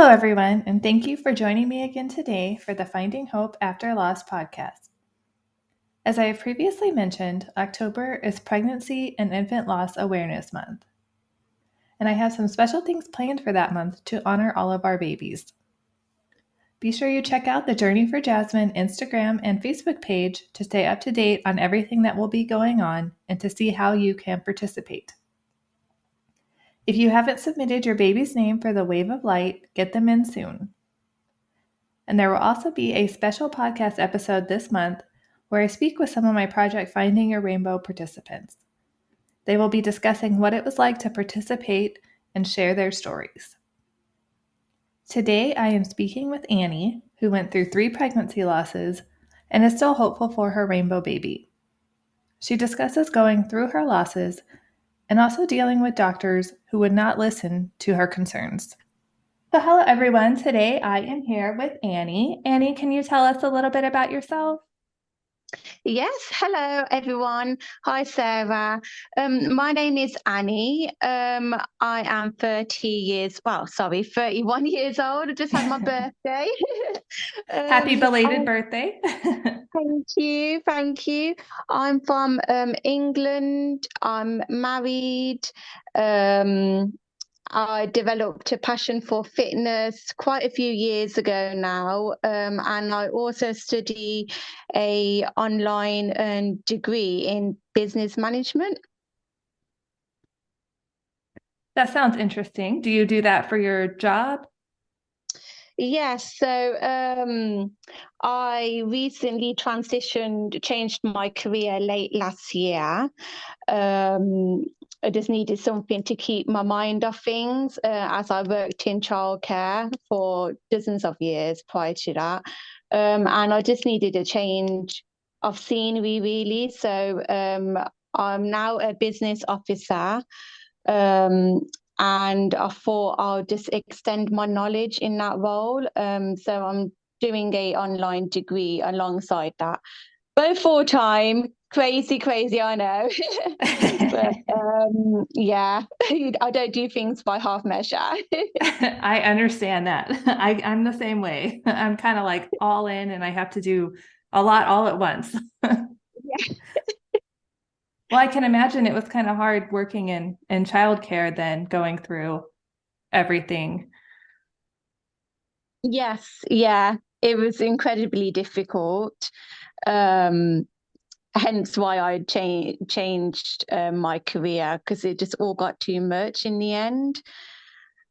Hello, everyone, and thank you for joining me again today for the Finding Hope After Loss podcast. As I have previously mentioned, October is Pregnancy and Infant Loss Awareness Month. And I have some special things planned for that month to honor all of our babies. Be sure you check out the Journey for Jasmine Instagram and Facebook page to stay up to date on everything that will be going on and to see how you can participate. If you haven't submitted your baby's name for the Wave of Light, get them in soon. And there will also be a special podcast episode this month where I speak with some of my Project Finding Your Rainbow participants. They will be discussing what it was like to participate and share their stories. Today, I am speaking with Annie, who went through 3 pregnancy losses and is still hopeful for her rainbow baby. She discusses going through her losses and also dealing with doctors who would not listen to her concerns. So hello, everyone. Today, I am here with Annie. Annie, can you tell us a little bit about yourself? Yes, hello everyone. Hi Sarah. My name is Annie. I am 31 years old. I just had my birthday. Happy belated birthday. Thank you. I'm from England. I'm married. I developed a passion for fitness quite a few years ago now, and I also study a online degree in business management. That sounds interesting. Do you do that for your job? Yes, so I recently changed my career late last year. I just needed something to keep my mind off things, as I worked in childcare for dozens of years prior to that. And I just needed a change of scenery, really. So I'm now a business officer. And I thought I'll just extend my knowledge in that role. So I'm doing an online degree alongside that. Both full time, crazy, I know. But yeah, I don't do things by half measure. I understand that. I'm the same way. I'm kind of like all in and I have to do a lot all at once. Yeah. Well, I can imagine it was kind of hard working in childcare then going through everything. Yes, yeah, it was incredibly difficult. Hence why I changed my career, because it just all got too much in the end.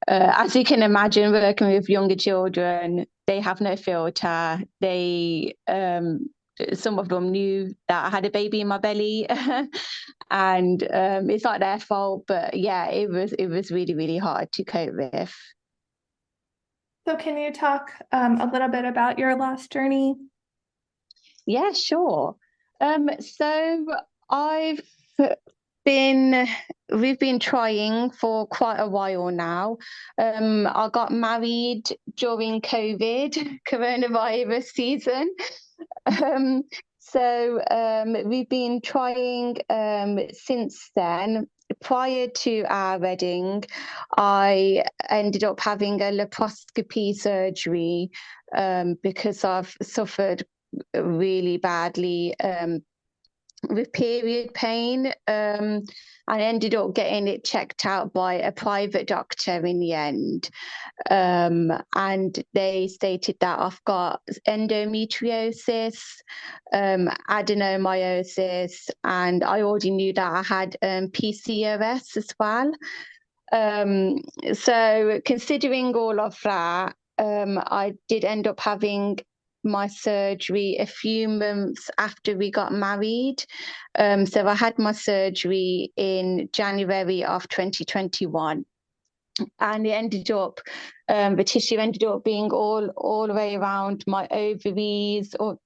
As you can imagine, working with younger children, they have no filter. They some of them knew that I had a baby in my belly, and it's not their fault. But yeah, it was really, really hard to cope with. So can you talk a little bit about your lost journey? Yeah, sure. So I've been we've been trying for quite a while now. I got married during coronavirus season. Um, so we've been trying since then. Prior to our wedding, I ended up having a laparoscopy surgery because I've suffered really badly with period pain. I ended up getting it checked out by a private doctor in the end. And they stated that I've got endometriosis, adenomyosis, and I already knew that I had PCOS as well. So considering all of that, I did end up having my surgery a few months after we got married. So I had my surgery in January of 2021. And it ended up, the tissue ended up being all the way around my ovaries, all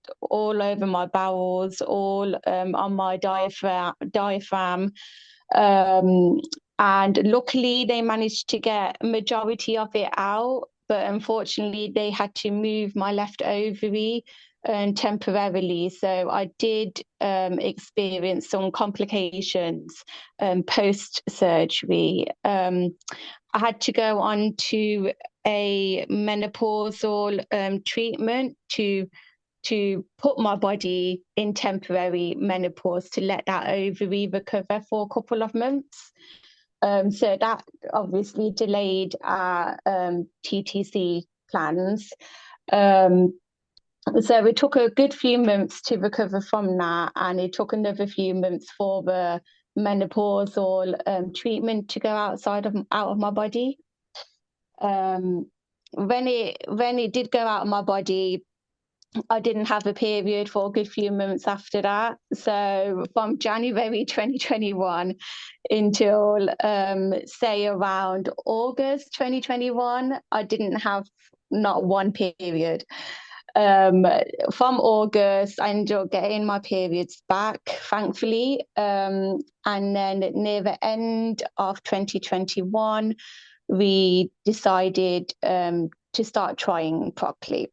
over my bowels, all on my diaphragm. And luckily, they managed to get a majority of it out, but unfortunately, they had to move my left ovary temporarily. So I did experience some complications post-surgery. I had to go on to a menopausal treatment to put my body in temporary menopause to let that ovary recover for a couple of months. So that obviously delayed our TTC plans. So it took a good few months to recover from that, and it took another few months for the menopausal treatment to go out of my body. When it did go out of my body, I didn't have a period for a good few months after that. So from January 2021 until say around August 2021, I didn't have not one period. From August, I ended up getting my periods back, thankfully. And then near the end of 2021, we decided to start trying properly.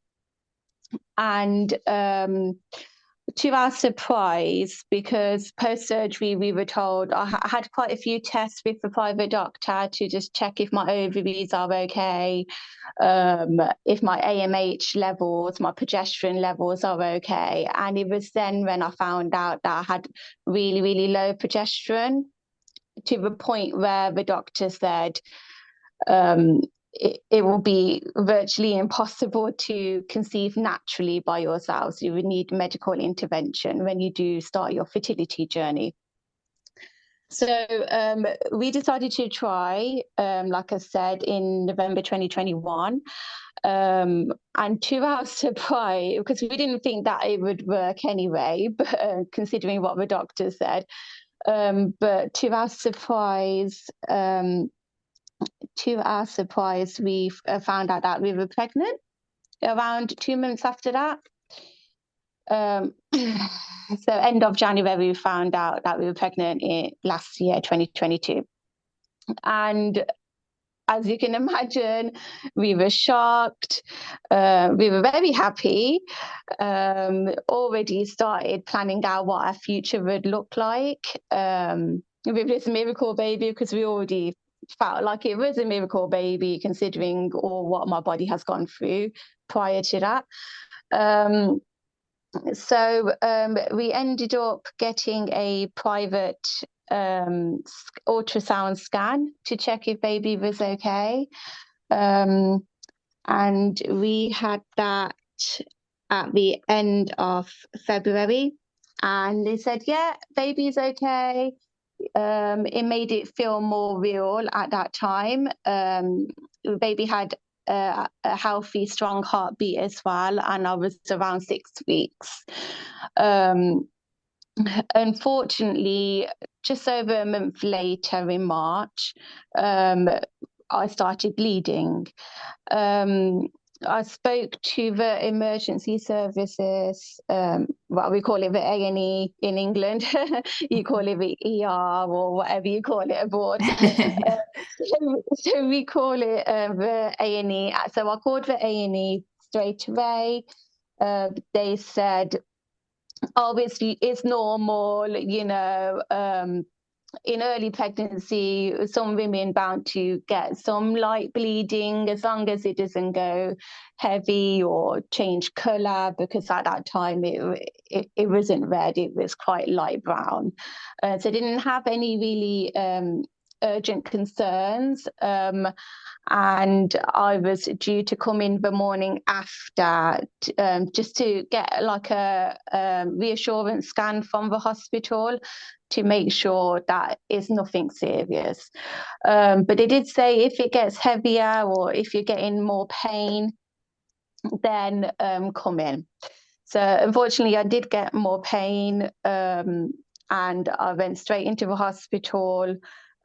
And to our surprise, because post-surgery we were told, I had quite a few tests with the private doctor to just check if my ovaries are okay, if my AMH levels, my progesterone levels are okay. And it was then when I found out that I had really, really low progesterone, to the point where the doctor said, it will be virtually impossible to conceive naturally by yourselves. You would need medical intervention when you do start your fertility journey. So we decided to try, like I said, in November 2021. And to our surprise, because we didn't think that it would work anyway, but considering what the doctor said, but to our surprise, we found out that we were pregnant around 2 months after that. So end of January, we found out that we were pregnant last year, 2022. And as you can imagine, we were shocked. We were very happy. Already started planning out what our future would look like with this miracle baby, because we already felt like it was a miracle baby, considering all what my body has gone through prior to that. So we ended up getting a private ultrasound scan to check if baby was okay. And we had that at the end of February. And they said, yeah, baby's okay. It made it feel more real at that time. Baby had a healthy, strong heartbeat as well, and I was around 6 weeks. Unfortunately, just over a month later in March, I started bleeding. I spoke to the emergency services, we call it the A&E in England. You call it the ER or whatever you call it abroad. So we call it the A&E. So I called the A&E straight away. They said, obviously, it's normal, in early pregnancy, some women bound to get some light bleeding, as long as it doesn't go heavy or change color, because at that time it wasn't red, it was quite light brown. So I didn't have any really urgent concerns. And I was due to come in the morning after just to get like a reassurance scan from the hospital to make sure that it's nothing serious. But they did say if it gets heavier or if you're getting more pain, then come in. So unfortunately, I did get more pain, and I went straight into the hospital.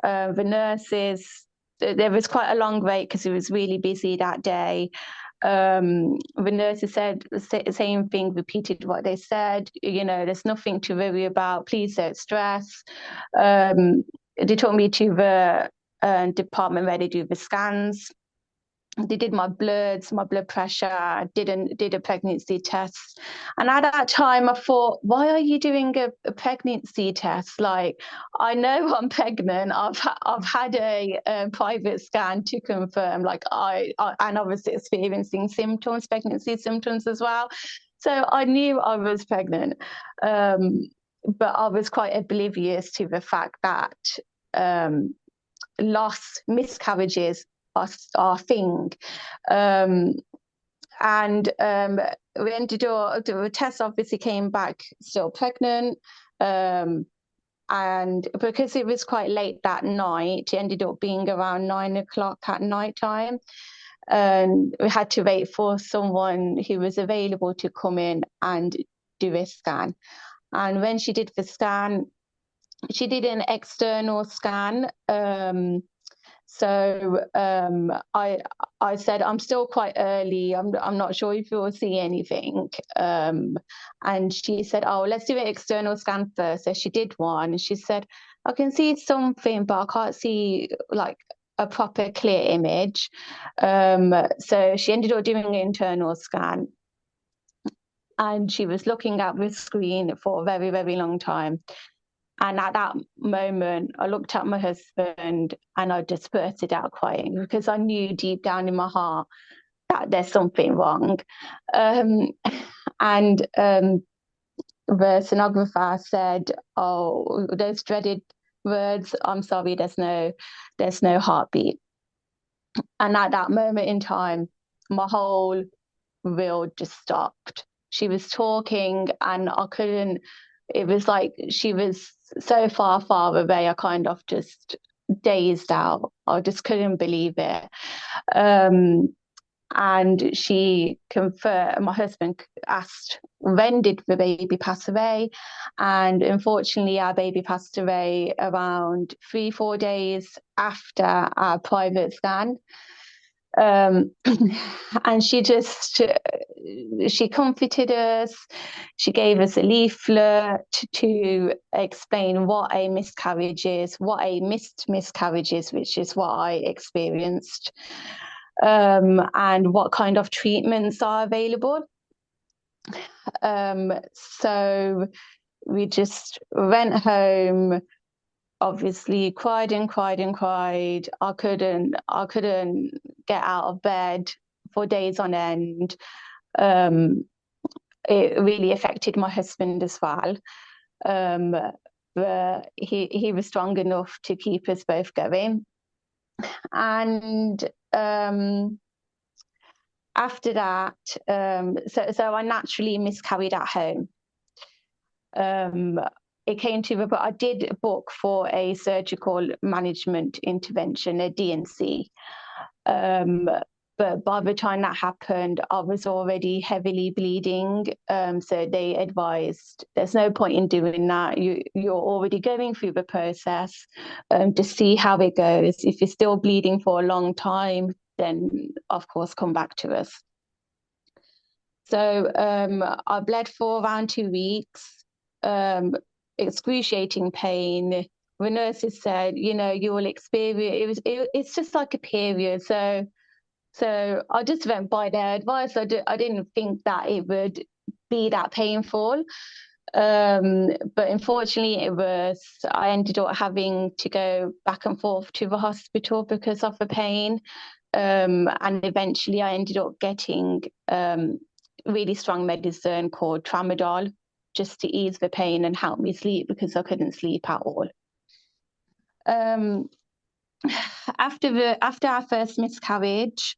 The nurses, there was quite a long wait because it was really busy that day. The nurses said the same thing, repeated what they said. There's nothing to worry about. Please don't stress. They took me to the department where they do the scans. they did my bloods, my blood pressure, did a pregnancy test. And at that time I thought, why are you doing a pregnancy test? Like, I know I'm pregnant. I've had a private scan to confirm, like and obviously experiencing symptoms, pregnancy symptoms as well. So I knew I was pregnant. But I was quite oblivious to the fact that um, miscarriages are thing. Um, and we ended up, the test obviously came back still pregnant. And because it was quite late that night, it ended up being around 9 o'clock at night time. And we had to wait for someone who was available to come in and do a scan. And when she did the scan, she did an external scan. So I said, I'm still quite early. I'm not sure if you'll see anything. And she said, oh, let's do an external scan first. So she did one, and she said, I can see something, but I can't see like a proper clear image. So she ended up doing an internal scan, and she was looking at the screen for a very, very long time. And at that moment, I looked at my husband and I just bursted out crying, because I knew deep down in my heart that there's something wrong. Um, and the sonographer said, "Oh, those dreaded words. I'm sorry, there's no heartbeat." And at that moment in time, my whole world just stopped. She was talking, and I couldn't. It was like she was so far, far away. I kind of just dazed out. I just couldn't believe it. Um, and she confirmed, my husband asked, when did the baby pass away? And unfortunately, our baby passed away around 3-4 days after our private scan. And she comforted us. She gave us a leaflet to explain what a miscarriage is, what a missed miscarriage is, which is what I experienced, and what kind of treatments are available. So we just went home, obviously cried and cried and cried. I couldn't get out of bed for days on end. It really affected my husband as well. But he was strong enough to keep us both going. And after that, so I naturally miscarried at home. It came to, but I did book for a surgical management intervention, a D&C. But by the time that happened, I was already heavily bleeding. So they advised, there's no point in doing that. You're already going through the process, to see how it goes. If you're still bleeding for a long time, then of course come back to us. So I bled for around 2 weeks. Excruciating pain. The nurses said, you will experience, it's just like a period. So I just went by their advice. I didn't think that it would be that painful. But unfortunately I ended up having to go back and forth to the hospital because of the pain. And eventually I ended up getting really strong medicine called tramadol, just to ease the pain and help me sleep, because I couldn't sleep at all. After our first miscarriage,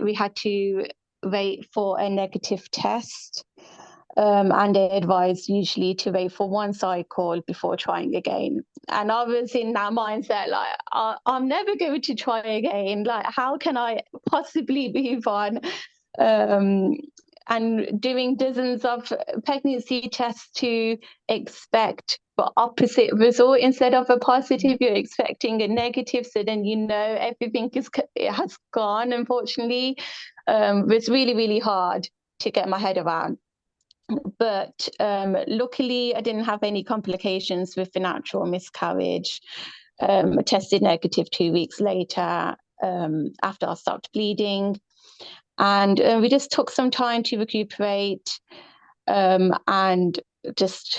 we had to wait for a negative test. And they advised usually to wait for 1 cycle before trying again. And I was in that mindset, like, I'm never going to try again. Like, how can I possibly move on? And doing dozens of pregnancy tests to expect the opposite result. Instead of a positive, you're expecting a negative. So then everything has gone, unfortunately. It was really, really hard to get my head around. But luckily, I didn't have any complications with the natural miscarriage. tested negative 2 weeks later, after I stopped bleeding. And we just took some time to recuperate, and just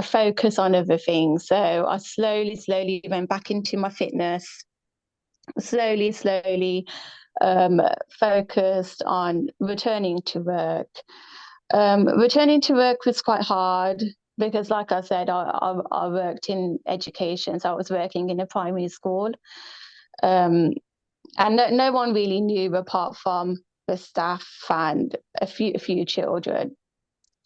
focus on other things. So I slowly went back into my fitness, slowly focused on returning to work. Returning to work was quite hard because, like I said, I worked in education, so I was working in a primary school, and no one really knew apart from the staff and a few children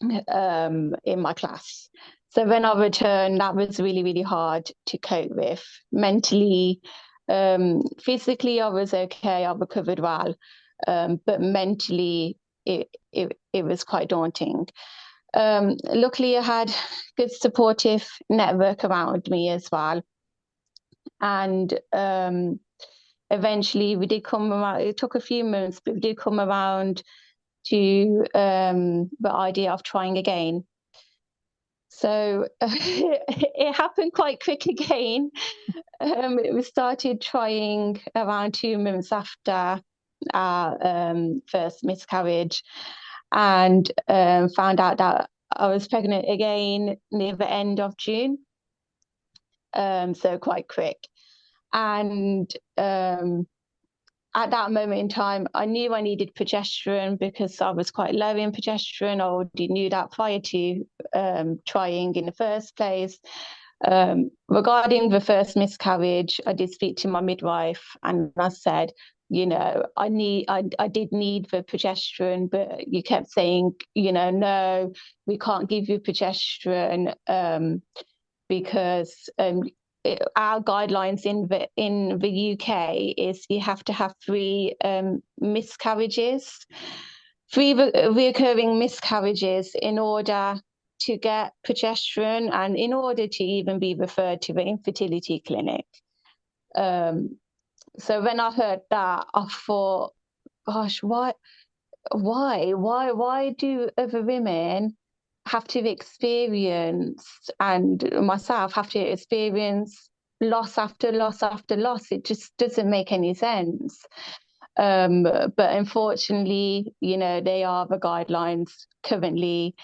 in my class. So when I returned, that was really hard to cope with mentally. Physically, I was okay. I recovered well, but mentally, it was quite daunting. Luckily, I had good supportive network around me as well, and eventually we did come around. It took a few months, but we did come around to the idea of trying again. So it happened quite quick again. We started trying around 2 months after our first miscarriage, and found out that I was pregnant again near the end of June. So quite quick. And at that moment in time, I knew I needed progesterone because I was quite low in progesterone. I already knew that prior to trying in the first place. Regarding the first miscarriage, I did speak to my midwife and I said, I did need the progesterone, but you kept saying, no, we can't give you progesterone because our guidelines in the UK is you have to have 3 miscarriages, 3 recurring miscarriages in order to get progesterone and in order to even be referred to the infertility clinic. So when I heard that, I thought, gosh, why do other women have to experience, and myself have to experience loss after loss after loss? It just doesn't make any sense. But unfortunately, they are the guidelines currently.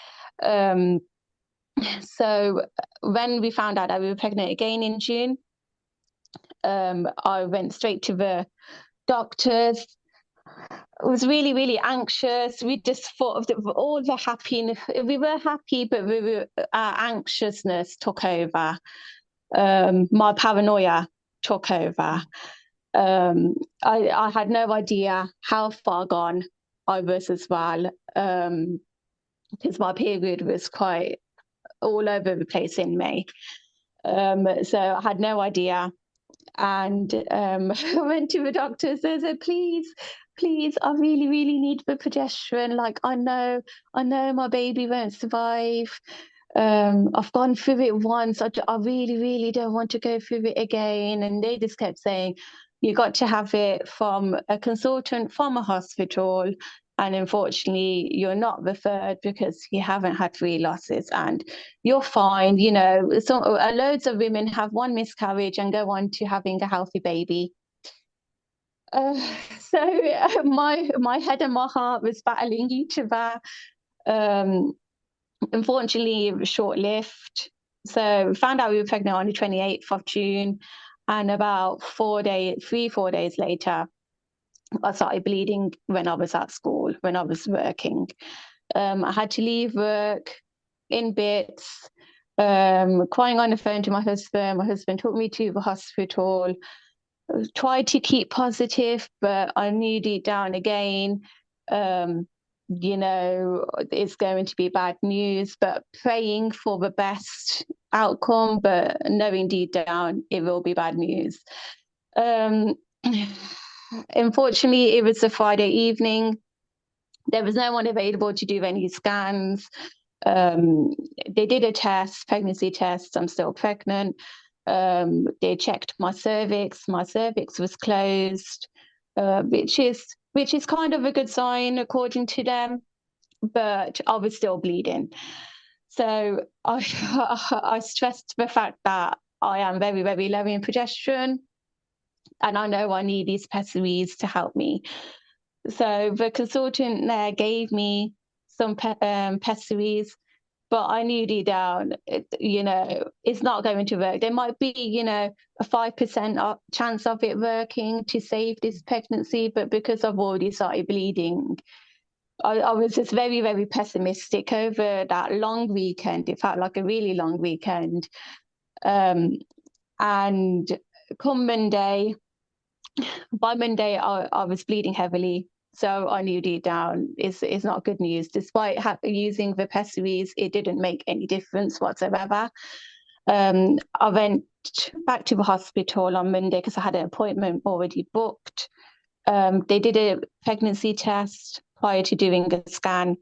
So when we found out that we were pregnant again in June, I went straight to the doctors. I was really anxious. We just thought of all the happiness. We were happy, but our anxiousness took over. My paranoia took over. I had no idea how far gone I was as well, because my period was quite all over the place in May. So I had no idea. And I went to the doctors. They said, please, I really need the progesterone. Like, I know my baby won't survive. I've gone through it once. I really don't want to go through it again. And they just kept saying, you got to have it from a consultant from a hospital. And unfortunately, you're not referred because you haven't had 3 losses and you're fine. So loads of women have 1 miscarriage and go on to having a healthy baby. So my head and my heart was battling each other. Unfortunately, it was short-lived. So we found out we were pregnant on the 28th of June, and about 4 days later, I started bleeding when I was at school, when I was working. I had to leave work in bits, crying on the phone to my husband. My husband took me to the hospital. I tried to keep positive, but I knew deep down again, it's going to be bad news, but praying for the best outcome, but knowing deep down it will be bad news. Unfortunately, it was a Friday evening. There was no one available to do any scans. They did a test, pregnancy test. I'm still pregnant. They checked my cervix. My cervix was closed, which is kind of a good sign according to them. But I was still bleeding. So I stressed the fact that I am very, very low in progesterone, and I know I need these pessaries to help me. So the consultant there gave me some pessaries, but I knew deep down, it's not going to work. There might be, a 5% chance of it working to save this pregnancy, but because I've already started bleeding, I was just very, very pessimistic over that long weekend. It felt like a really long weekend. And come Monday, by Monday, I was bleeding heavily. So I knew deep down it's not good news. Despite using the pessaries, it didn't make any difference whatsoever. I went back to the hospital on Monday because I had an appointment already booked. They did a pregnancy test prior to doing a scan,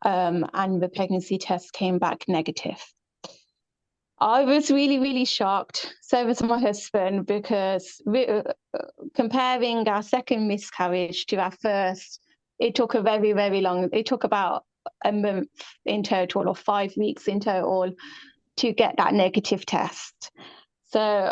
and the pregnancy test came back negative. I was really, really shocked. So was my husband, because comparing our second miscarriage to our first, it took a very, very long, it took about a month in total, or 5 weeks in total, to get that negative test. So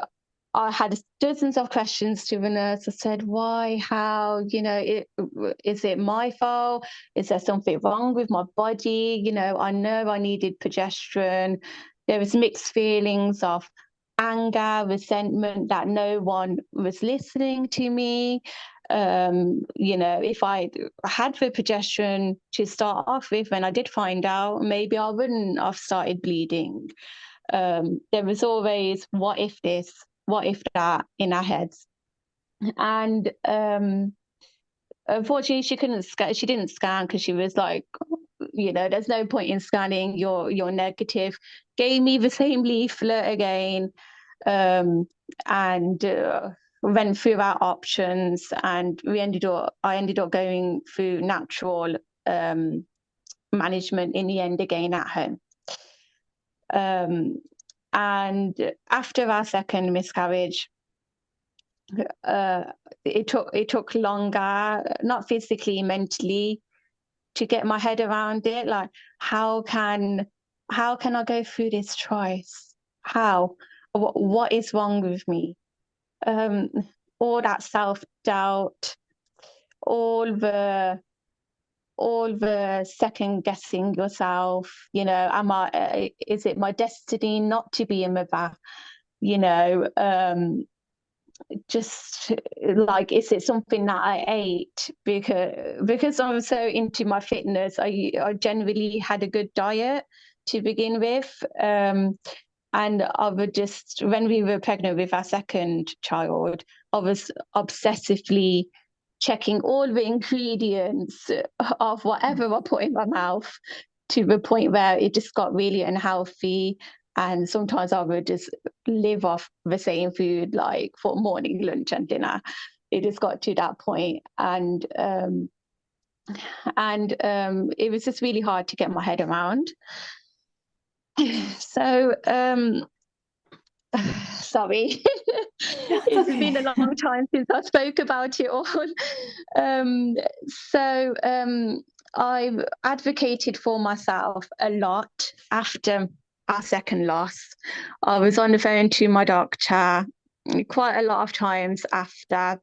I had dozens of questions to the nurse. I said, why, how, is it my fault? Is there something wrong with my body? I know I needed progesterone. There was mixed feelings of anger, resentment that no one was listening to me. If I had the progesterone to start off with, when I did find out, maybe I wouldn't have started bleeding. There was always, what if this, what if that in our heads. And unfortunately, she didn't scan, because she was like, there's no point in scanning, you're negative. Gave me the same leaflet again, and went through our options, and I ended up going through natural management in the end, again at home. And after our second miscarriage, it took longer, not physically, mentally, to get my head around it. Like, how can I go through this twice? How? What is wrong with me? All that self-doubt, all the second guessing yourself. Is it my destiny not to be a mother? Just like, is it something that I ate? Because I'm so into my fitness, I generally had a good diet to begin with. And I would just, when we were pregnant with our second child, I was obsessively checking all the ingredients of whatever I put in my mouth, to the point where it just got really unhealthy. And sometimes I would just live off the same food, like for morning, lunch, and dinner. It just got to that point. And it was just really hard to get my head around. So, sorry, it's okay. been a long time since I spoke about it all. I've advocated for myself a lot after our second loss. I was on the phone to my doctor quite a lot of times after.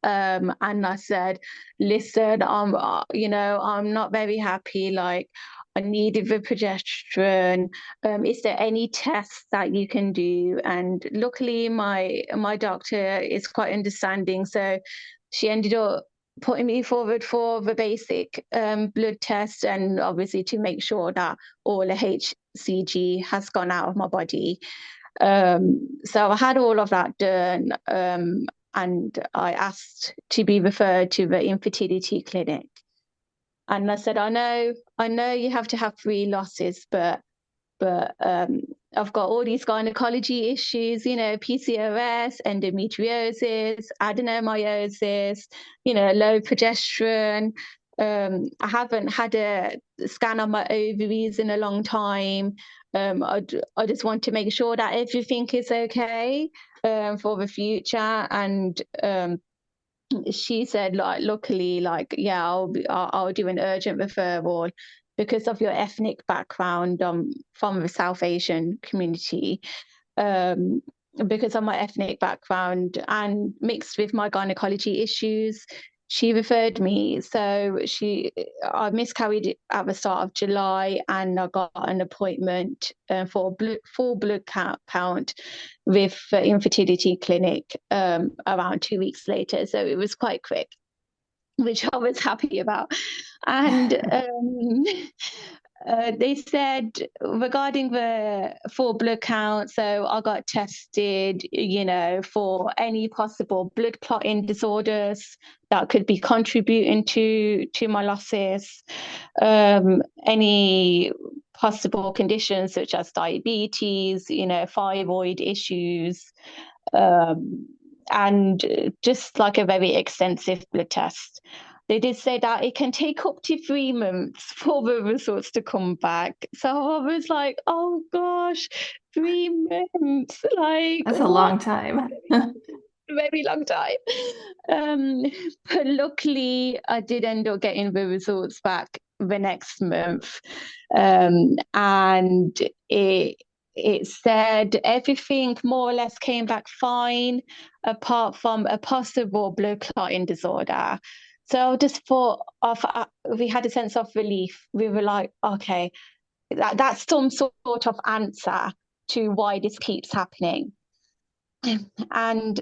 And I said, listen, I'm not very happy. Like, I needed the progesterone. Is there any tests that you can do? And luckily, my doctor is quite understanding. So she ended up putting me forward for the basic blood test, and obviously to make sure that all the HCG has gone out of my body. So I had all of that done, and I asked to be referred to the infertility clinic. And I said, I know you have to have 3 losses, but I've got all these gynecology issues, PCOS, endometriosis, adenomyosis, low progesterone. I haven't had a scan on my ovaries in a long time. I just want to make sure that everything is okay for the future. And she said, like, luckily, like, yeah, I'll do an urgent referral because of your ethnic background, from the South Asian community. um, because of my ethnic background and mixed with my gynecology issues. She referred me. So I miscarried at the start of July, and I got an appointment for a full blood count with infertility clinic around 2 weeks later. So it was quite quick, which I was happy about. And they said regarding the full blood count, so I got tested, for any possible blood clotting disorders that could be contributing to my losses, any possible conditions such as diabetes, thyroid issues, and just like a very extensive blood test. They did say that it can take up to 3 months for the results to come back. So I was like, oh gosh, 3 months. Like, That's a what? long time. Very long time. But luckily, I did end up getting the results back the next month. And it said everything more or less came back fine, apart from a possible blood clotting disorder. So I just thought we had a sense of relief. We were like, okay, that's some sort of answer to why this keeps happening. And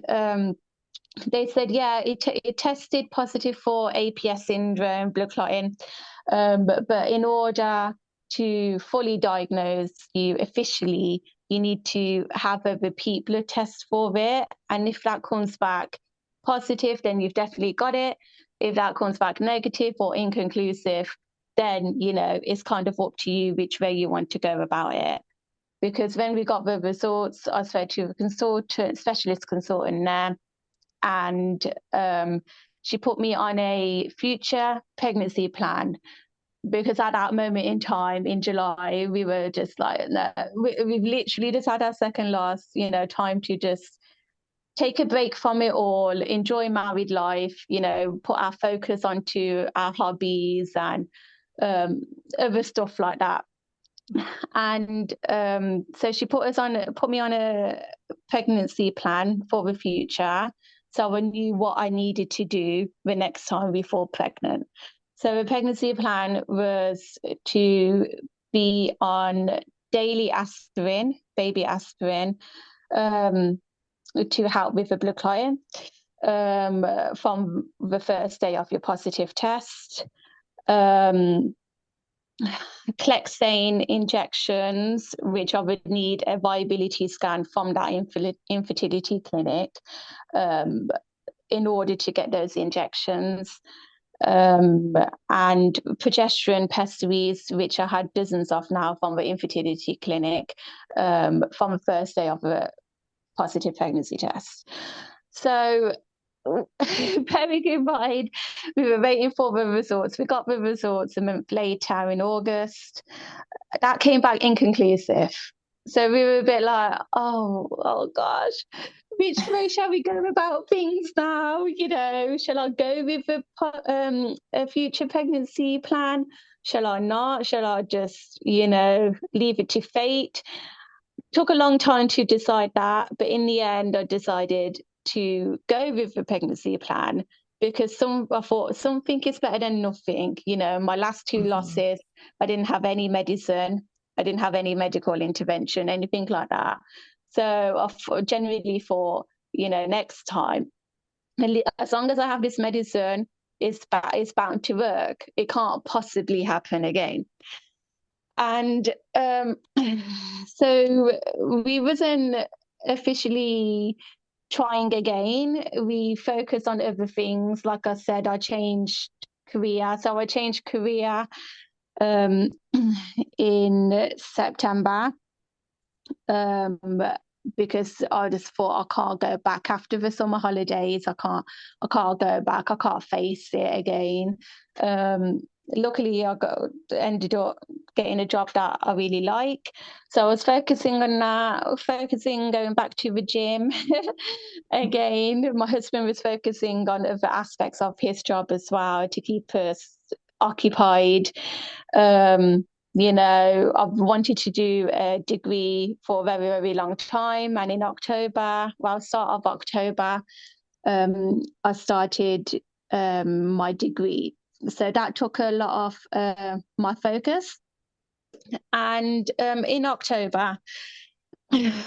they said, yeah, it tested positive for APS syndrome, blood clotting. But in order to fully diagnose you officially, you need to have a repeat blood test for it. And if that comes back positive, then you've definitely got it. If that comes back negative or inconclusive, then, it's kind of up to you which way you want to go about it. Because when we got the results, I spoke to a specialist consultant there, and she put me on a future pregnancy plan, because at that moment in time in July, we were just like, no, we've literally just had our second loss, time to just take a break from it all, enjoy married life, put our focus onto our hobbies and other stuff like that. And so she put me on a pregnancy plan for the future, so I knew what I needed to do the next time we fall pregnant. So the pregnancy plan was to be on daily aspirin, baby aspirin, to help with the blood clotting, from the first day of your positive test. Clexane injections, which I would need a viability scan from that infertility clinic in order to get those injections. And progesterone pessaries, which I had dozens of now from the infertility clinic, from the first day of a positive pregnancy test. So bearing in mind, we were waiting for the results. We got the results a month later in August. That came back inconclusive. So we were a bit like, oh gosh, which way shall we go about things now? Shall I go with a future pregnancy plan? Shall I not? Shall I just, leave it to fate? Took a long time to decide that, but in the end, I decided to go with the pregnancy plan, because I thought something is better than nothing. My last two losses, I didn't have any medicine, I didn't have any medical intervention, anything like that. So I genuinely thought, next time, as long as I have this medicine, it's bound to work. It can't possibly happen again. And so we wasn't officially trying again. We focused on other things. Like I said, I changed career. So I changed career in September, because I just thought, I can't go back after the summer holidays. I can't go back. I can't face it again. Luckily, ended up getting a job that I really like. So I was focusing on that, going back to the gym again. My husband was focusing on other aspects of his job as well to keep us occupied. I've wanted to do a degree for a very, very long time. And in October, well, start of October, I started my degree. So that took a lot of my focus. And in October,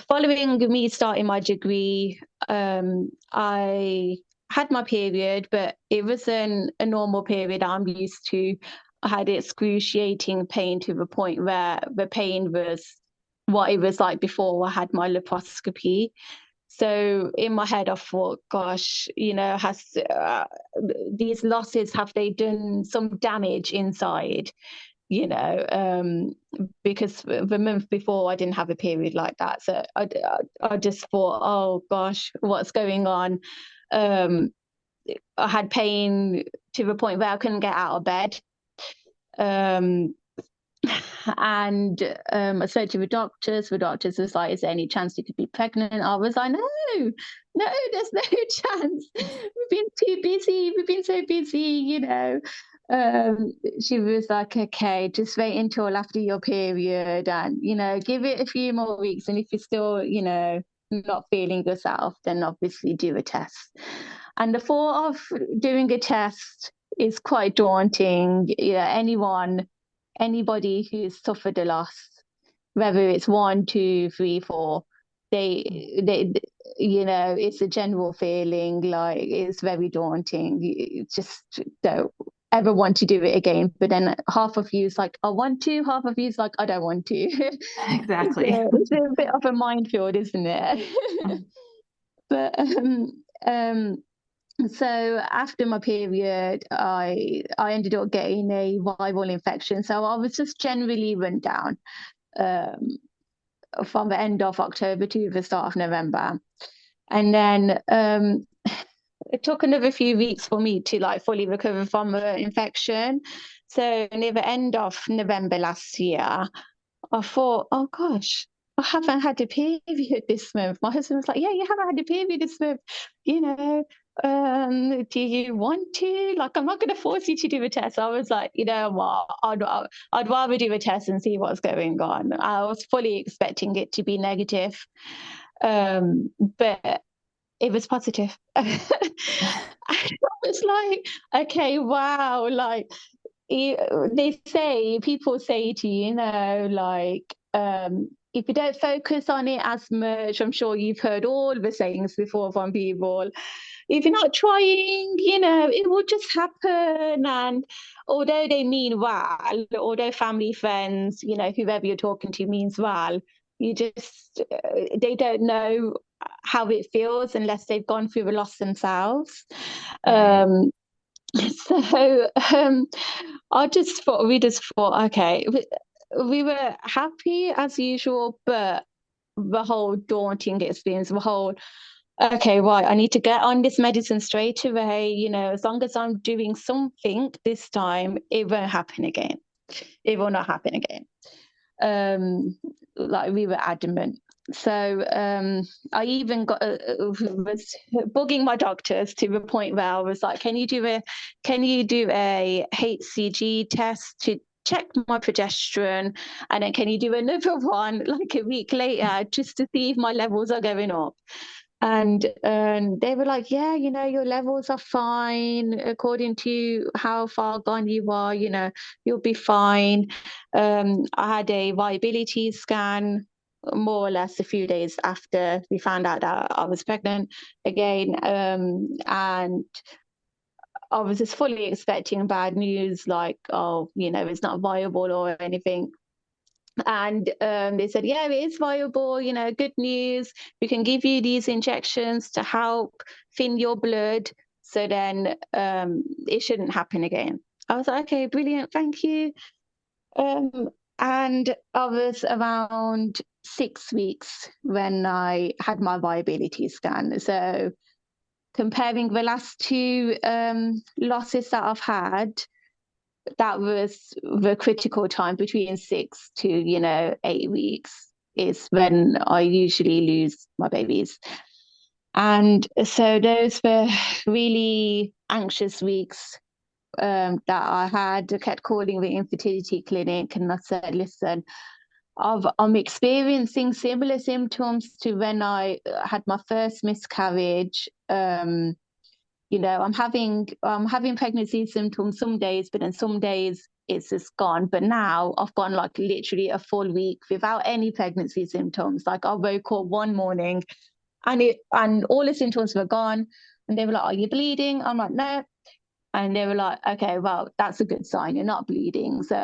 following me starting my degree, I had my period, but it wasn't a normal period I'm used to. I had excruciating pain to the point where the pain was what it was like before I had my laparoscopy. So in my head, I thought, gosh, has these losses, have they done some damage inside? Because the month before I didn't have a period like that. So I just thought, oh gosh, what's going on? Um, I had pain to the point where I couldn't get out of bed. Um, and I spoke to the doctors. The doctors was like, "Is there any chance you could be pregnant?" I was like, "No, there's no chance. We've been too busy. We've been so busy." She was like, "Okay, just wait until after your period, and give it a few more weeks. And if you're still, not feeling yourself, then obviously do a test." And the thought of doing a test is quite daunting. Anybody who's suffered a loss, whether it's one, two, three, four, they it's a general feeling, like it's very daunting. You just don't ever want to do it again. But then half of you is like, I want to, half of you is like, I don't want to. Exactly. It's a bit of a minefield, isn't it? But so after my period, I ended up getting a viral infection. So I was just generally run down um, from the end of October to the start of November. And then it took another few weeks for me to like fully recover from the infection. So near the end of November last year, I thought, oh gosh, I haven't had a period this month. My husband was like, yeah, you haven't had a period this month. Do you want to? Like, I'm not going to force you to do a test. I was like, you know what? I'd rather do a test and see what's going on. I was fully expecting it to be negative. But it was positive. I was like, okay, wow. Like, people say to you, like, if you don't focus on it as much, I'm sure you've heard all the sayings before from people. If you're not trying, it will just happen. And although they mean well, although family, friends, whoever you're talking to means well, they don't know how it feels unless they've gone through a loss themselves. Right. So we just thought, okay, we were happy as usual, but the whole daunting experience, okay, right, I need to get on this medicine straight away. As long as I'm doing something this time, it won't happen again. It will not happen again. Like we were adamant. So I even was bugging my doctors to the point where I was like, can you do a HCG test to check my progesterone, and then can you do another one like a week later just to see if my levels are going up? And they were like, yeah, your levels are fine according to how far gone you are, you'll be fine. I had a viability scan more or less a few days after we found out that I was pregnant again. And I was just fully expecting bad news, like, oh, it's not viable or anything. And they said, yeah, it is viable, good news. We can give you these injections to help thin your blood. So then it shouldn't happen again. I was like, okay, brilliant, thank you. And I was around 6 weeks when I had my viability scan. So comparing the last two losses that I've had, that was the critical time between 6 to 8 weeks is when I usually lose my babies. And so those were really anxious weeks. that I had. I kept calling the infertility clinic, and I said, listen, I'm experiencing similar symptoms to when I had my first miscarriage. I'm having pregnancy symptoms some days, but then some days it's just gone. But now I've gone like literally a full week without any pregnancy symptoms. Like I woke up one morning and all the symptoms were gone. And they were like, "Are you bleeding?" I'm like, "No." And they were like, "Okay, well, that's a good sign. You're not bleeding. So,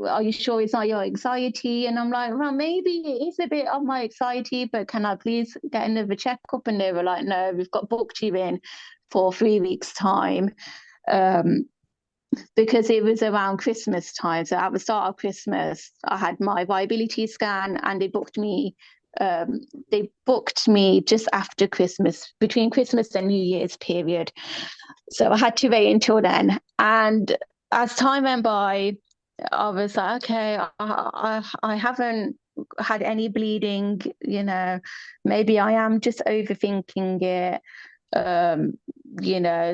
are you sure it's not your anxiety?" And I'm like, "Well, maybe it is a bit of my anxiety, but can I please get another checkup?" And they were like, "No, we've got booked you in for 3 weeks' time." Um, because it was around Christmas time. So at the start of Christmas, I had my viability scan, and um, they booked me just after Christmas, between Christmas and New Year's period. So I had to wait until then. And as time went by, I was like, okay, I haven't had any bleeding, maybe I am just overthinking it. Um,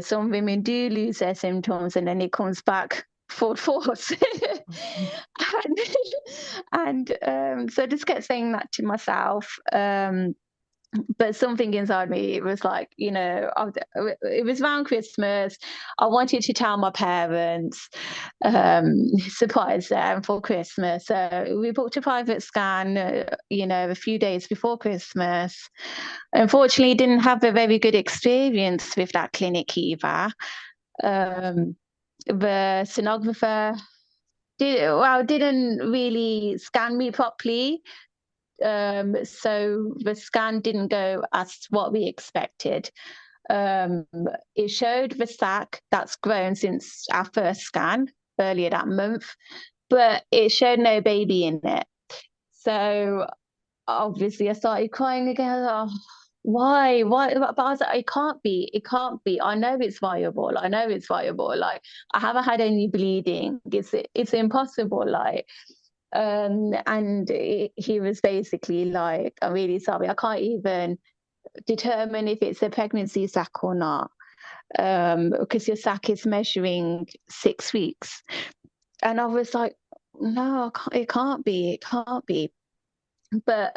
some women do lose their symptoms and then it comes back full force. and so I just kept saying that to myself. But something inside me, it was like, it was around Christmas. I wanted to tell my parents, surprise them for Christmas. So we booked a private scan, a few days before Christmas. Unfortunately, didn't have a very good experience with that clinic either. The sonographer didn't really scan me properly. So the scan didn't go as what we expected. It showed the sac that's grown since our first scan earlier that month, but it showed no baby in it. So obviously I started crying again. Oh, why? But I was like, it can't be. I know it's viable. Like I haven't had any bleeding. It's impossible. Like, and he was basically like, "I'm really sorry, I can't even determine if it's a pregnancy sac or not, because your sac is measuring 6 weeks." And I was like, "No, it can't be. It can't be." But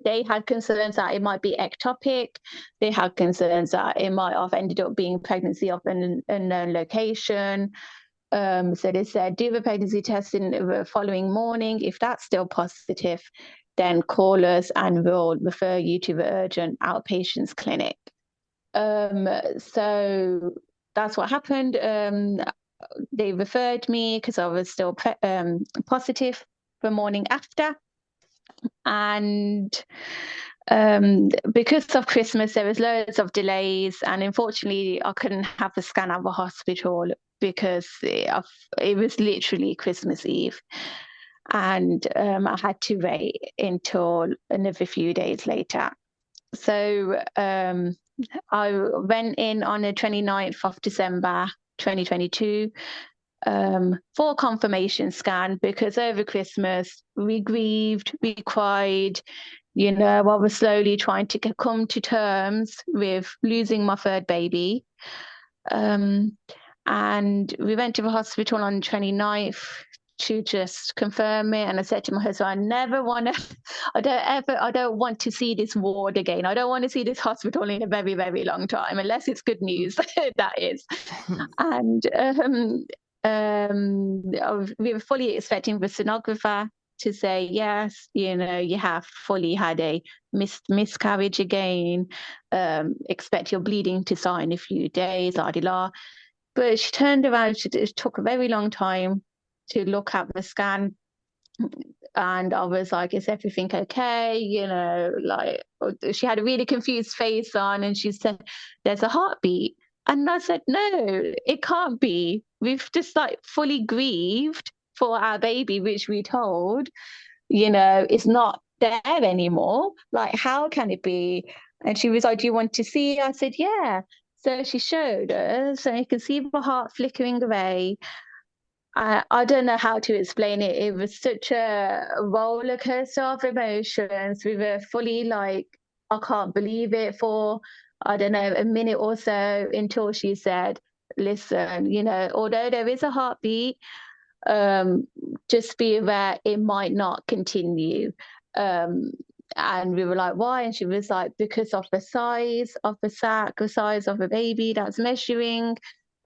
they had concerns that it might be ectopic. They had concerns that it might have ended up being pregnancy of an unknown location. So they said, do the pregnancy test in the following morning. If that's still positive, then call us and we'll refer you to the urgent outpatients clinic. So that's what happened. They referred me because I was still positive the morning after. And because of Christmas, there was loads of delays, and unfortunately, I couldn't have the scan at the hospital because it was literally Christmas Eve, and I had to wait until another few days later. So I went in on the 29th of December 2022 for a confirmation scan because over Christmas we grieved, we cried. I was slowly trying to come to terms with losing my third baby. And we went to the hospital on the 29th to just confirm it. And I said to my husband, I don't want to see this ward again. I don't want to see this hospital in a very, very long time, unless it's good news, that is. And we were fully expecting the sonographer to say, yes, you have fully had a miscarriage again. Expect your bleeding to start in a few days, la di la. But she turned around, it took a very long time to look at the scan. And I was like, is everything okay? Like she had a really confused face on and she said, there's a heartbeat. And I said, no, it can't be. We've just like fully grieved for our baby, which we told, it's not there anymore. Like, how can it be? And she was like, do you want to see? I said, yeah. So she showed us, and you can see the heart flickering away. I don't know how to explain it. It was such a roller coaster of emotions. We were fully like, I can't believe it for, I don't know, a minute or so until she said, listen, although there is a heartbeat, just be aware it might not continue. And we were like, why? And she was like, because of the size of the sac, the size of the baby that's measuring.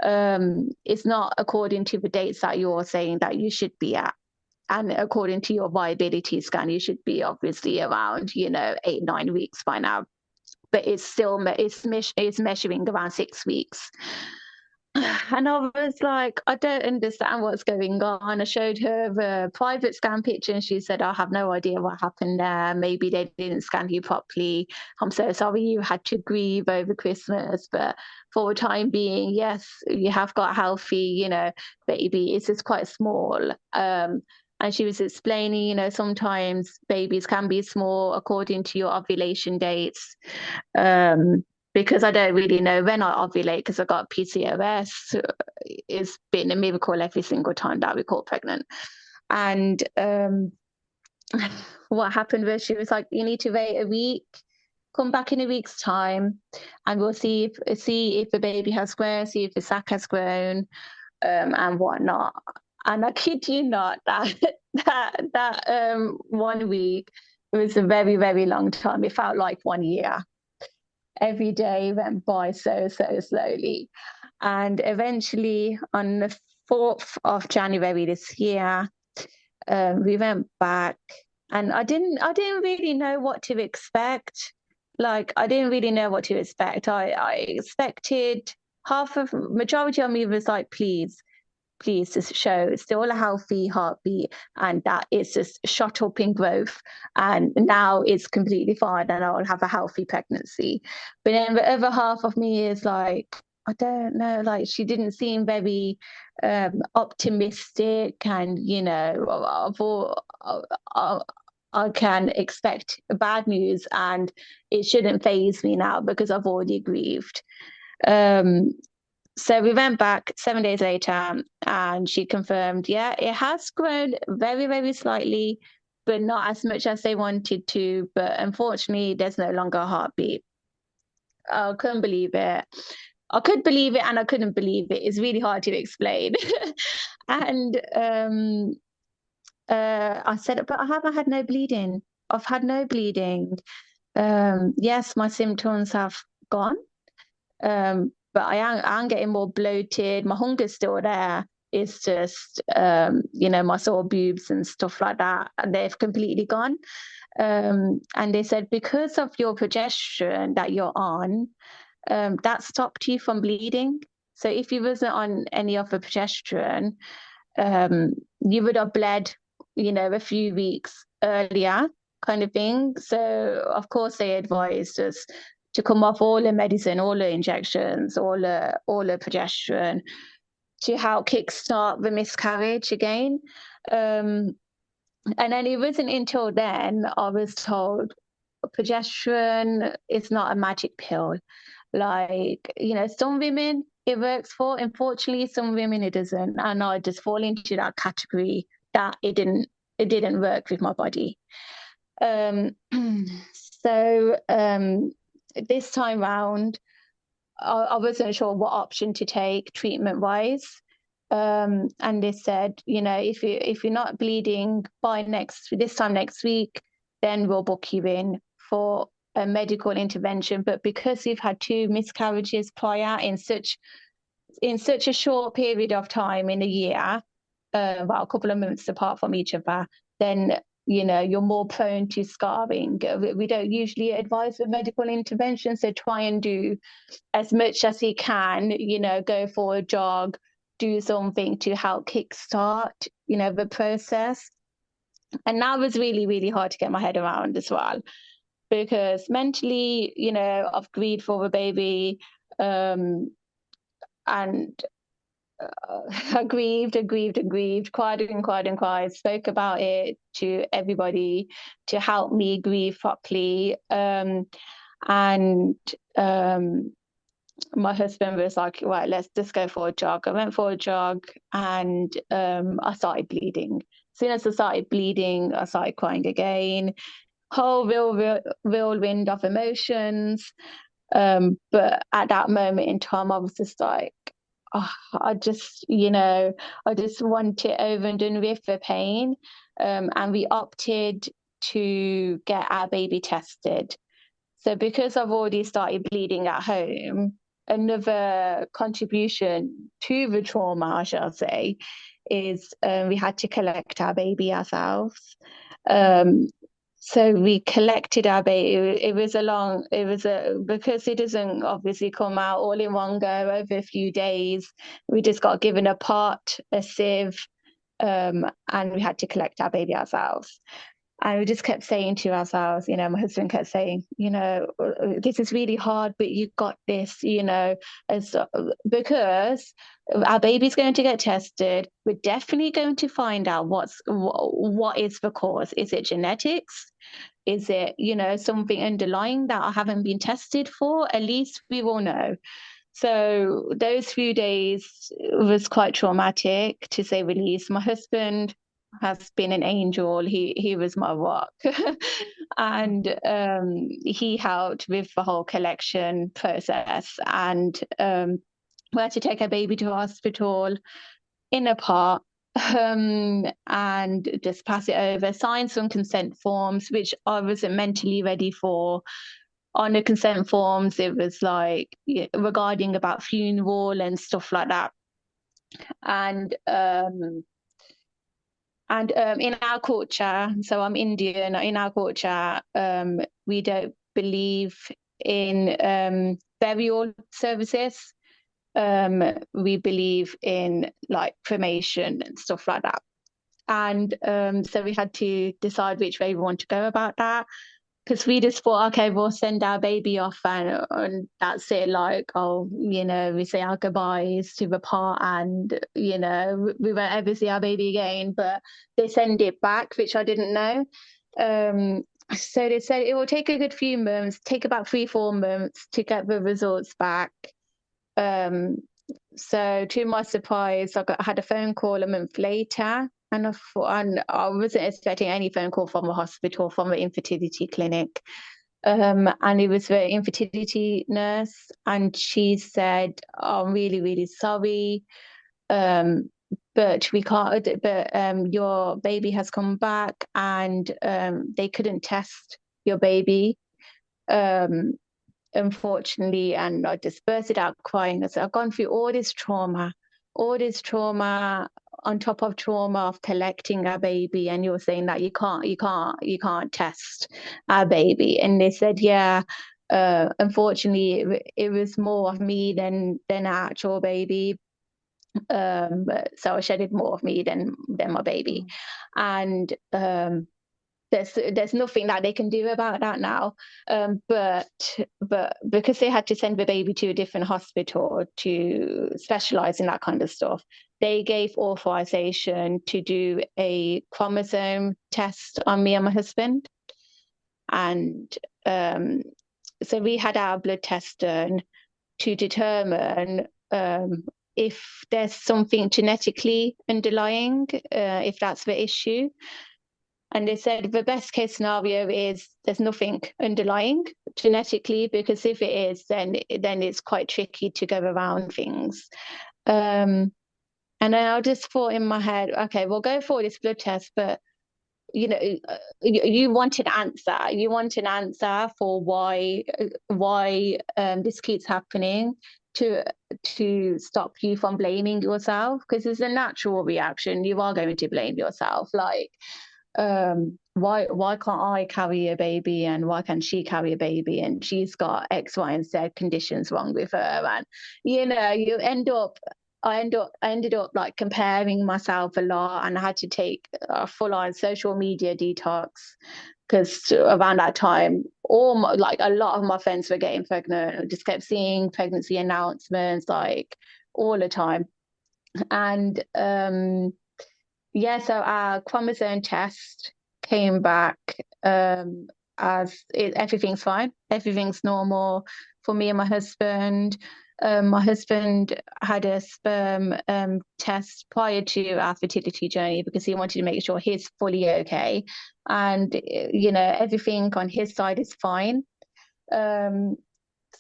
It's not according to the dates that you're saying that you should be at. And according to your viability scan, you should be obviously around, 8, 9 weeks by now. But it's measuring around 6 weeks. And I was like, I don't understand what's going on. I showed her the private scan picture and she said, I have no idea what happened there. Maybe they didn't scan you properly. I'm so sorry you had to grieve over Christmas. But for the time being, yes, you have got a healthy, baby. It's just quite small. And she was explaining, sometimes babies can be small according to your ovulation dates. Because I don't really know when I ovulate because I got PCOS. It's been a miracle every single time that we got pregnant. And what happened was she was like, you need to wait a week, come back in a week's time, and we'll see if the baby has grown, see if the sac has grown, and whatnot. And I kid you not, that 1 week, it was a very, very long time. It felt like 1 year. Every day went by so slowly. And eventually on the 4th of January this year, we went back, and I didn't really know what to expect. Like, I didn't really know what to expect. I expected majority of me was like, please to show it's still a healthy heartbeat and that it's just shot up in growth and now it's completely fine and I'll have a healthy pregnancy. But then the other half of me is like, I don't know, like she didn't seem very optimistic, and I thought I can expect bad news and it shouldn't faze me now because I've already grieved. So we went back 7 days later and she confirmed, yeah, it has grown very, very slightly, but not as much as they wanted to. But unfortunately, there's no longer a heartbeat. I couldn't believe it. I could believe it and I couldn't believe it. It's really hard to explain. And I said, but I haven't had no bleeding. I've had no bleeding. Yes, my symptoms have gone. But I'm getting more bloated. My hunger's still there. It's just, my sore boobs and stuff like that, and they've completely gone. And they said, because of your progesterone that you're on, that stopped you from bleeding. So if you wasn't on any of the progesterone, you would have bled, a few weeks earlier, kind of thing. So of course they advised us to come off all the medicine, all the injections, all the progesterone to help kickstart the miscarriage again. And then it wasn't until then I was told progesterone is not a magic pill. Like, some women it works for. Unfortunately, some women it doesn't. And I just fall into that category that it didn't work with my body. So this time round, I wasn't sure what option to take treatment wise. And they said, if you're not bleeding by this time next week, then we'll book you in for a medical intervention. But because you've had 2 miscarriages prior in such a short period of time in a year, about a couple of months apart from each other, then you're more prone to scarring. We don't usually advise for medical intervention, so try and do as much as you can, go for a jog, do something to help kickstart, the process. And that was really, really hard to get my head around as well, because mentally, I've grieved for the baby, and I grieved, cried and cried, spoke about it to everybody to help me grieve properly. And my husband was like, right, let's just go for a jog. I went for a jog and I started bleeding. As soon as I started bleeding, I started crying again. Whole whirlwind of emotions. But at that moment in time, I was just like, I just, I just want it over and done with the pain. And we opted to get our baby tested. So because I've already started bleeding at home, another contribution to the trauma, I shall say, is we had to collect our baby ourselves. Um, so we collected our baby. Because it doesn't obviously come out all in one go over a few days. We just got given a pot, a sieve, and we had to collect our baby ourselves. And we just kept saying to ourselves, my husband kept saying, this is really hard, but you got this, as because our baby's going to get tested. We're definitely going to find out what is the cause. Is it genetics? Is it, something underlying that I haven't been tested for? At least we will know. So those few days was quite traumatic, to say the least. My husband has been an angel. He was my rock, and he helped with the whole collection process. And we had to take our baby to hospital in a pot. And just pass it over, sign some consent forms, which I wasn't mentally ready for. On the consent forms, it was like regarding about funeral and stuff like that. And in our culture, so I'm Indian. In our culture, we don't believe in burial services. We believe in like cremation and stuff like that. And so we had to decide which way we want to go about that. Because we just thought, okay, we'll send our baby off and that's it. Like, we say our goodbyes to the part and, we won't ever see our baby again. But they send it back, which I didn't know. So they said it will take a good few months, take about 3-4 months to get the results back. So to my surprise, I had a phone call a month later. And I wasn't expecting any phone call from a hospital, from an infertility clinic. And it was the infertility nurse. And she said, I'm really, really sorry. But we can't, but your baby has come back and they couldn't test your baby. Unfortunately, and I just bursted out crying. I said, I've gone through all this trauma on top of trauma of collecting our baby, and you're saying that you can't test our baby. And they said, yeah, unfortunately, it was more of me than our actual baby. So I shedded more of me than my baby, and there's nothing that they can do about that now. But because they had to send the baby to a different hospital to specialize in that kind of stuff, they gave authorization to do a chromosome test on me and my husband. And so we had our blood test done to determine if there's something genetically underlying, if that's the issue. And they said the best case scenario is there's nothing underlying genetically, because if it is, then it's quite tricky to go around things. And then I just thought in my head, okay, we'll go for this blood test, but you want an answer. You want an answer for why this keeps happening, to stop you from blaming yourself, because it's a natural reaction. You are going to blame yourself, like, why can't I carry a baby, and why can she carry a baby, and she's got X, Y, and Z conditions wrong with her, and I ended up like comparing myself a lot, and I had to take a full-on social media detox, because around that time, like a lot of my friends were getting pregnant. I just kept seeing pregnancy announcements like all the time, and so our chromosome test came back everything's fine, everything's normal for me and my husband. My husband had a sperm test prior to our fertility journey, because he wanted to make sure he's fully okay, and everything on his side is fine. So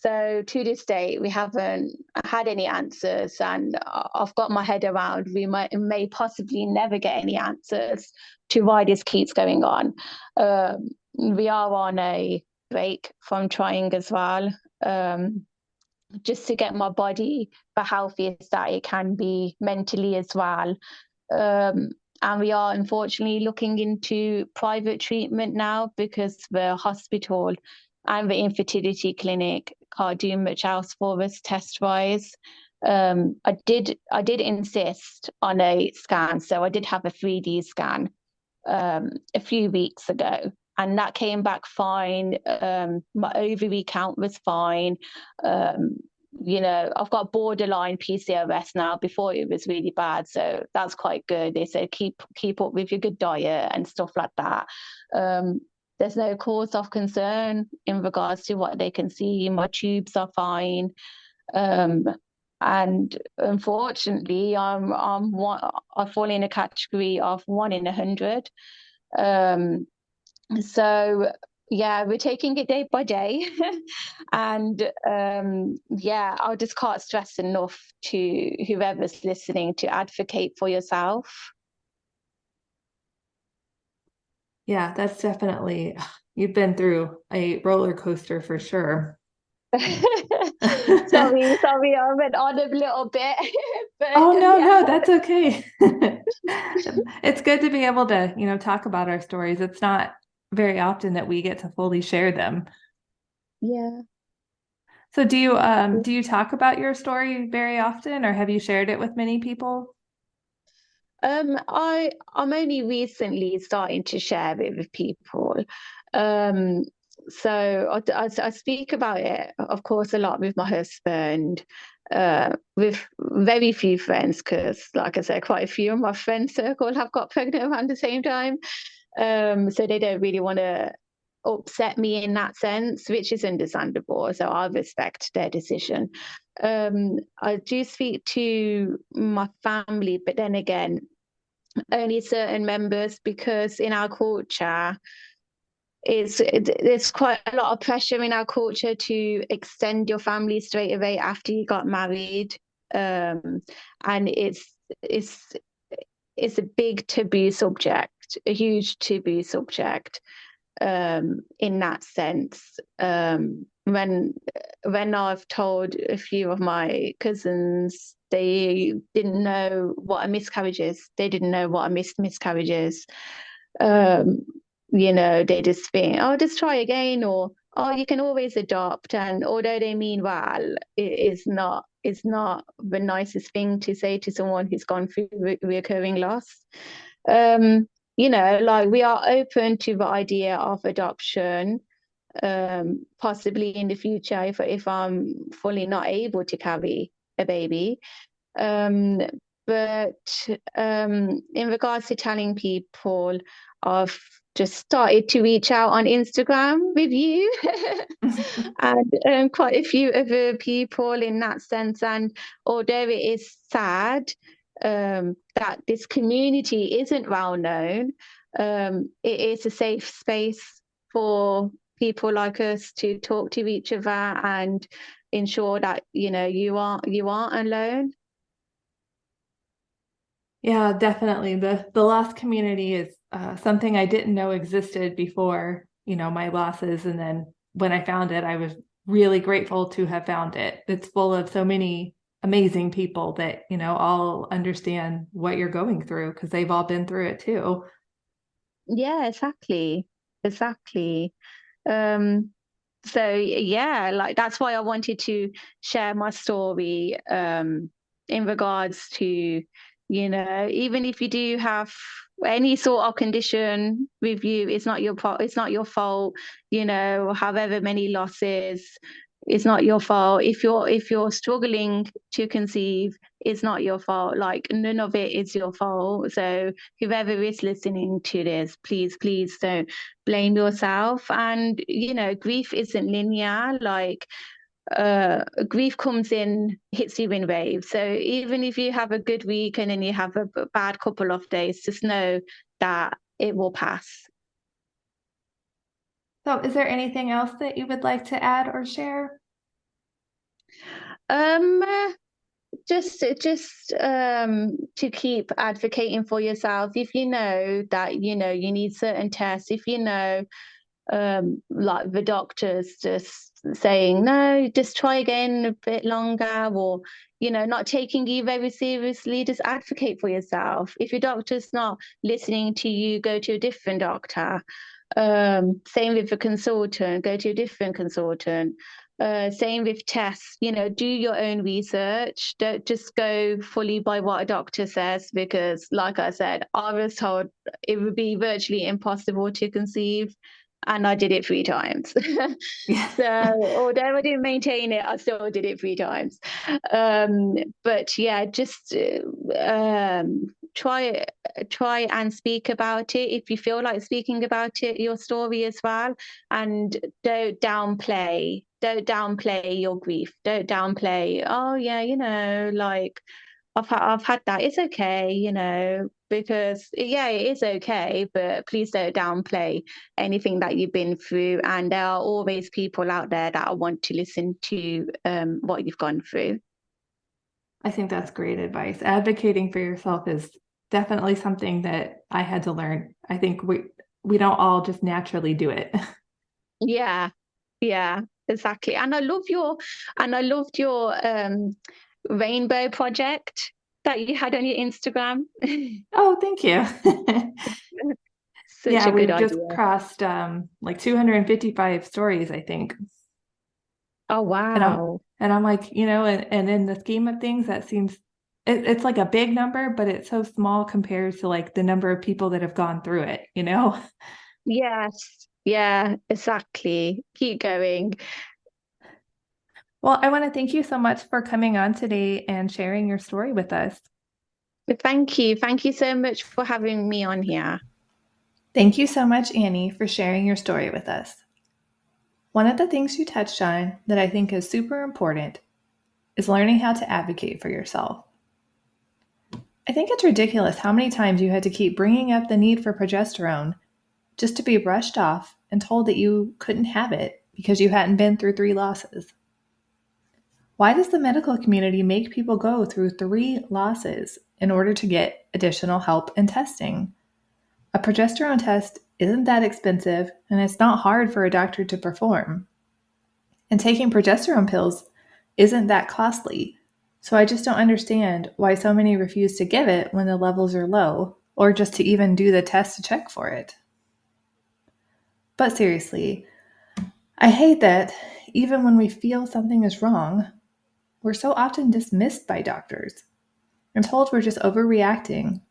So to this day, we haven't had any answers, and I've got my head around may possibly never get any answers to why this keeps going on. We are on a break from trying as well, just to get my body the healthiest that it can be mentally as well. And we are unfortunately looking into private treatment now because the hospital and the infertility clinic can't do much else for us test wise. I did insist on a scan, so I did have a 3D scan a few weeks ago, and that came back fine. My ovary count was fine. I've got borderline PCOS now. Before it was really bad, so that's quite good. They said keep up with your good diet and stuff like that. There's no cause of concern in regards to what they can see. My tubes are fine. And unfortunately, I fall in a category of 1 in 100. So yeah, we're taking it day by day. And I just can't stress enough to whoever's listening to advocate for yourself. Yeah, that's definitely, you've been through a roller coaster for sure. Sorry, I went on a little bit. But Oh, no, yeah. no, that's okay. It's good to be able to, talk about our stories. It's not very often that we get to fully share them. Yeah. So do you talk about your story very often, or have you shared it with many people? I'm only recently starting to share it with people. Um, so I speak about it, of course, a lot with my husband, with very few friends, because, like I said, quite a few of my friend circle have got pregnant around the same time. So they don't really want to upset me in that sense, which is understandable. So I respect their decision. I do speak to my family, but then again, only certain members, because in our culture, there's quite a lot of pressure in our culture to extend your family straight away after you got married. And it's a big taboo subject, a huge taboo subject, in that sense. When I've told a few of my cousins, they didn't know what a miscarriage is. They didn't know what a miscarriage is. Um, they just think, oh, just try again, or oh, you can always adopt. And although they mean well, it's not the nicest thing to say to someone who's gone through recurring loss. Like, we are open to the idea of adoption, possibly in the future if I'm fully not able to carry a baby. Um, but in regards to telling people, I've just started to reach out on Instagram with you and quite a few other people in that sense. And although it is sad that this community isn't well known, it is a safe space for people like us to talk to each other and ensure that you aren't alone. Yeah, definitely. The loss community is something I didn't know existed before, my losses. And then when I found it, I was really grateful to have found it. It's full of so many amazing people that, all understand what you're going through because they've all been through it too. Yeah, exactly. Um, so yeah, like, that's why I wanted to share my story, in regards to, even if you do have any sort of condition with you, it's not your fault. However many losses, it's not your fault. If you're struggling to conceive, it's not your fault. Like, none of it is your fault. So whoever is listening to this, please don't blame yourself. And grief isn't linear. Like, grief hits you in waves. So even if you have a good week and then you have a bad couple of days, just know that it will pass. So is there anything else that you would like to add or share? Um, just to keep advocating for yourself. If you know that you need certain tests, if you know like the doctors just saying no, just try again a bit longer, or not taking you very seriously, just advocate for yourself. If your doctor's not listening to you, go to a different doctor. Same with the consultant, go to a different consultant. Same with tests, do your own research. Don't just go fully by what a doctor says, because, like I said, I was told it would be virtually impossible to conceive, and I did it 3 times. Yeah. So, although I didn't maintain it, I still did it 3 times. But yeah, just try and speak about it if you feel like speaking about it, your story as well, and don't downplay your grief. Don't downplay, oh yeah, like I've had that. It's okay, because yeah, it is okay, but please don't downplay anything that you've been through. And there are always people out there that want to listen to what you've gone through. I think that's great advice. Advocating for yourself is definitely something that I had to learn. I think we don't all just naturally do it. Yeah, yeah, exactly. And I loved your rainbow project that you had on your Instagram. Oh, thank you. Such Yeah, a good we've just idea. crossed like 255 stories, I think. Oh And I'm wow. and I'm like, and in the scheme of things, that seems it's like a big number, but it's so small compared to like the number of people that have gone through it. Yes. Yeah, exactly. Keep going. Well, I want to thank you so much for coming on today and sharing your story with us. But thank you. Thank you so much for having me on here. Thank you so much, Annie, for sharing your story with us. One of the things you touched on that I think is super important is learning how to advocate for yourself. I think it's ridiculous how many times you had to keep bringing up the need for progesterone just to be brushed off and told that you couldn't have it because you hadn't been through 3 losses. Why does the medical community make people go through 3 losses in order to get additional help and testing? A progesterone test isn't that expensive, and it's not hard for a doctor to perform. And taking progesterone pills isn't that costly. So I just don't understand why so many refuse to give it when the levels are low, or just to even do the test to check for it. But seriously, I hate that even when we feel something is wrong, we're so often dismissed by doctors and told we're just overreacting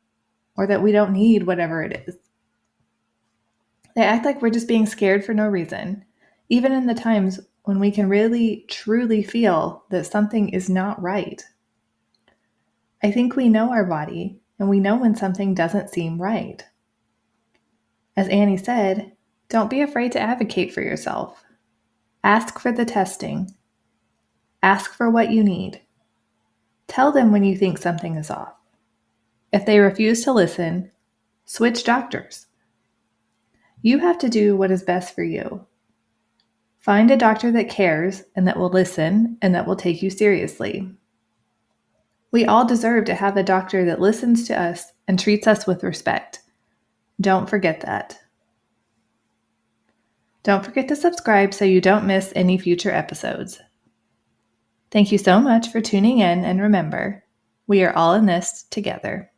or that we don't need whatever it is. They act like we're just being scared for no reason, even in the times when we can really, truly feel that something is not right. I think we know our body and we know when something doesn't seem right. As Annie said, don't be afraid to advocate for yourself. Ask for the testing. Ask for what you need. Tell them when you think something is off. If they refuse to listen, switch doctors. You have to do what is best for you. Find a doctor that cares and that will listen and that will take you seriously. We all deserve to have a doctor that listens to us and treats us with respect. Don't forget that. Don't forget to subscribe so you don't miss any future episodes. Thank you so much for tuning in, and remember, we are all in this together.